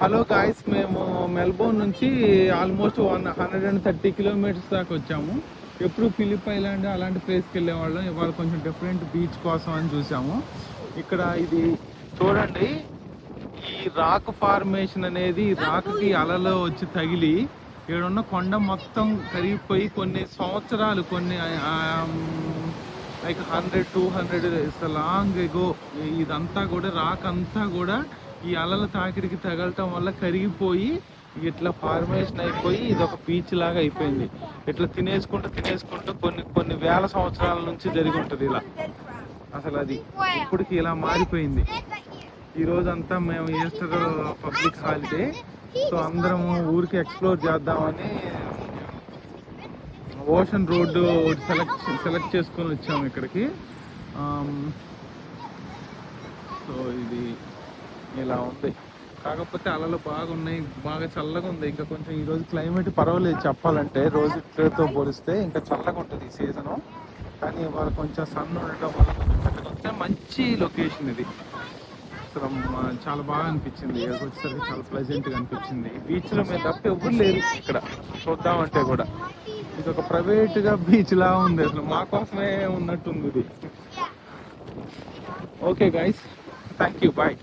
Hello guys, మేము Melbourne నుంచి almost 130 kilometres దాకా వచ్చాము. ఎప్పుడు ఫిలిప్ ఐలాండ్ అలాంటి ప్లేస్కి వెళ్ళేవాళ్ళం. ఇవాళ కొంచెం డిఫరెంట్ బీచ్ కోసం అని చూసాము. ఇక్కడ ఇది చూడండి, ఈ రాక్ ఫార్మేషన్ అనేది రాక్కి అలలో వచ్చి తగిలి ఈడున్న కొండ మొత్తం కరిగిపోయి కొన్ని సంవత్సరాలు, కొన్ని లైక్ 100-200 లాంగ్ ఎగో ఇదంతా కూడా రాక్ అంతా కూడా ఈ అలల తాకిడికి తగలటం వల్ల కరిగిపోయి ఇట్లా ఫార్మేషన్ అయిపోయి ఇది ఒక బీచ్ లాగా అయిపోయింది. ఇట్లా తినేసుకుంటూ కొన్ని కొన్ని వేల సంవత్సరాల నుంచి జరిగి ఉంటుంది ఇలా. అసలు అది ఇప్పటికి ఇలా మారిపోయింది. ఈ రోజంతా మేము ఈస్టర్ పబ్లిక్ హాలిడే, సో అందరము ఊరికి ఎక్స్ప్లోర్ చేద్దామని ఓషన్ రోడ్డు సెలెక్ట్ చేసుకొని వచ్చాము ఇక్కడికి. సో ఇది ఇలా ఉంది. కాకపోతే అలలు బాగున్నాయి, బాగా చల్లగా ఉంది. ఇంకా కొంచెం ఈరోజు క్లైమేట్ పర్వాలేదు చెప్పాలంటే, రోజుతో పోలిస్తే ఇంకా చల్లగా ఉంటుంది ఈ సీజను. కానీ ఇవాళ కొంచెం సన్ ఉండటం వల్ల కొంచెం చల్లగా మంచి లొకేషన్ ఇది. అసలు చాలా బాగా అనిపించింది. వచ్చేసరికి చాలా ప్లెజెంట్గా అనిపించింది. బీచ్లో మేము తప్ప ఎవరు లేరు ఇక్కడ చూద్దామంటే కూడా. ఇది ఒక ప్రైవేట్గా బీచ్ లా ఉంది, అసలు మా కోసమే ఉన్నట్టుంది ఇది. Okay guys, thank you, bye.